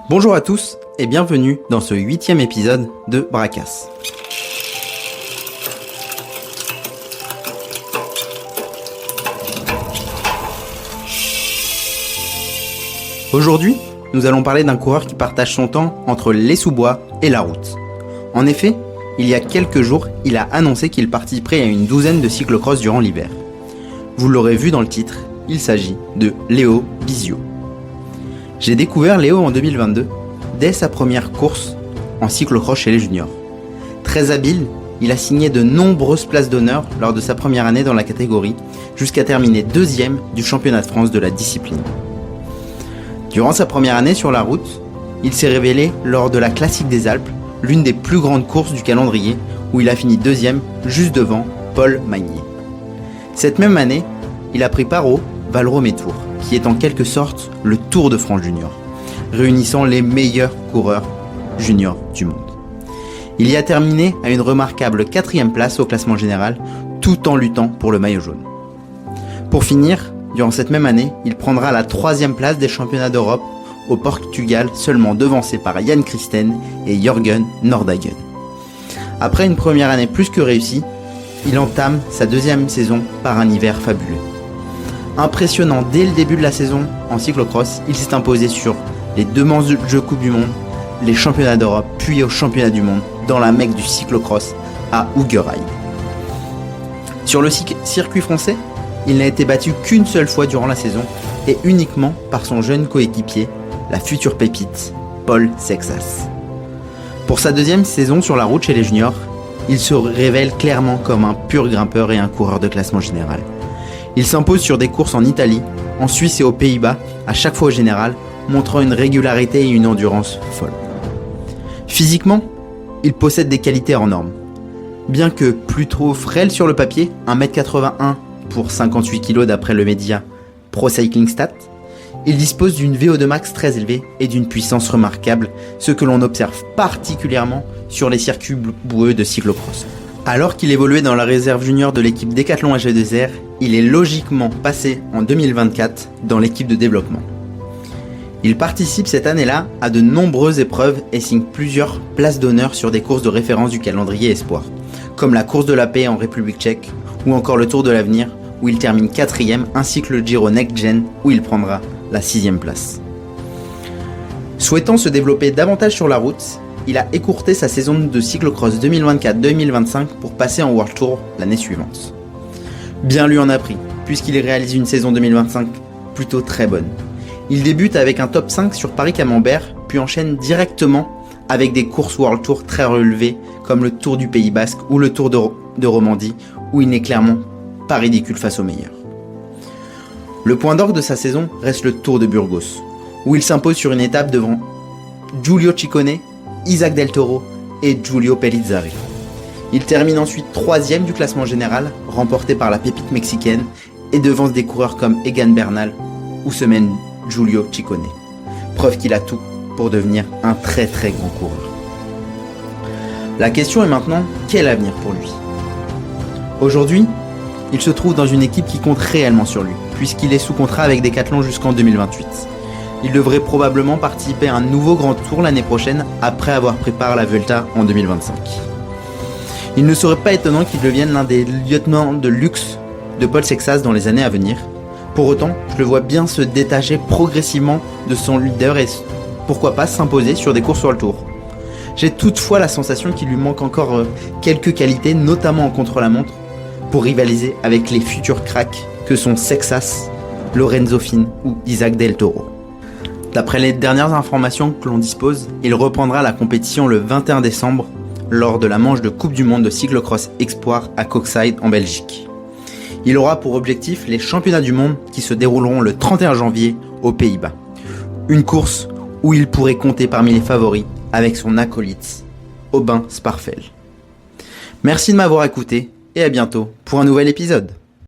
Bonjour à tous et bienvenue dans ce 8e épisode de Bracas. Aujourd'hui, nous allons parler d'un coureur qui partage son temps entre les sous-bois et la route. En effet, il y a quelques jours, il a annoncé qu'il participerait à une douzaine de cyclocross durant l'hiver. Vous l'aurez vu dans le titre, il s'agit de Léo Bizio. J'ai découvert Léo en 2022, dès sa première course en cyclocross chez les juniors. Très habile, il a signé de nombreuses places d'honneur lors de sa première année dans la catégorie, jusqu'à terminer deuxième du championnat de France de la discipline. Durant sa première année sur la route, il s'est révélé lors de la Classique des Alpes, l'une des plus grandes courses du calendrier, où il a fini deuxième, juste devant Paul Magnier. Cette même année, il a pris part au Valrome Tour, qui est en quelque sorte le Tour de France Junior, réunissant les meilleurs coureurs juniors du monde. Il y a terminé à une remarquable 4e place au classement général, tout en luttant pour le maillot jaune. Pour finir, durant cette même année, il prendra la 3e place des championnats d'Europe au Portugal, seulement devancé par Jan Christen et Jørgen Nordhagen. Après une première année plus que réussie, il entame sa deuxième saison par un hiver fabuleux. Impressionnant dès le début de la saison en cyclocross, il s'est imposé sur les 2 Jeux Coupe du Monde, les championnats d'Europe, puis au championnat du monde dans la Mecque du cyclocross à Hoogerheide. Sur le circuit français, il n'a été battu qu'une seule fois durant la saison et uniquement par son jeune coéquipier, la future pépite, Paul Sexas. Pour sa deuxième saison sur la route chez les juniors, il se révèle clairement comme un pur grimpeur et un coureur de classement général. Il s'impose sur des courses en Italie, en Suisse et aux Pays-Bas, à chaque fois au général, montrant une régularité et une endurance folle. Physiquement, il possède des qualités hors normes. Bien que plutôt frêle sur le papier, 1m81 pour 58 kg d'après le média Pro Cycling Stats, il dispose d'une VO2 max très élevée et d'une puissance remarquable, ce que l'on observe particulièrement sur les circuits boueux de cyclocross. Alors qu'il évoluait dans la réserve junior de l'équipe Decathlon AG2R, il est logiquement passé en 2024 dans l'équipe de développement. Il participe cette année-là à de nombreuses épreuves et signe plusieurs places d'honneur sur des courses de référence du calendrier espoir, comme la course de la paix en République tchèque ou encore le Tour de l'avenir où il termine 4e ainsi que le Giro Next Gen où il prendra la 6e place. Souhaitant se développer davantage sur la route, il a écourté sa saison de cyclocross 2024-2025 pour passer en World Tour l'année suivante. Bien lui en a pris, puisqu'il réalise une saison 2025 plutôt très bonne. Il débute avec un top 5 sur Paris-Camembert, puis enchaîne directement avec des courses World Tour très relevées, comme le Tour du Pays Basque ou le Tour de Romandie, où il n'est clairement pas ridicule face aux meilleurs. Le point d'orgue de sa saison reste le Tour de Burgos, où il s'impose sur une étape devant Giulio Ciccone, Isaac Del Toro et Giulio Pellizzari. Il termine ensuite 3e du classement général, remporté par la pépite mexicaine, et devance des coureurs comme Egan Bernal ou se mène Giulio Ciccone. Preuve qu'il a tout pour devenir un très très grand coureur. La question est maintenant, quel avenir pour lui ? Aujourd'hui, il se trouve dans une équipe qui compte réellement sur lui, puisqu'il est sous contrat avec Decathlon jusqu'en 2028. Il devrait probablement participer à un nouveau grand tour l'année prochaine, après avoir pris part à la Vuelta en 2025. Il ne serait pas étonnant qu'il devienne l'un des lieutenants de luxe de Paul Sexas dans les années à venir. Pour autant, je le vois bien se détacher progressivement de son leader et pourquoi pas s'imposer sur des courses sur le tour. J'ai toutefois la sensation qu'il lui manque encore quelques qualités, notamment en contre-la-montre, pour rivaliser avec les futurs cracks que sont Sexas, Lorenzo Fin ou Isaac Del Toro. D'après les dernières informations que l'on dispose, il reprendra la compétition le 21 décembre lors de la manche de Coupe du Monde de cyclocross Espoir à Koksijde en Belgique. Il aura pour objectif les championnats du monde qui se dérouleront le 31 janvier aux Pays-Bas. Une course où il pourrait compter parmi les favoris avec son acolyte, Aubin Sparfel. Merci de m'avoir écouté et à bientôt pour un nouvel épisode.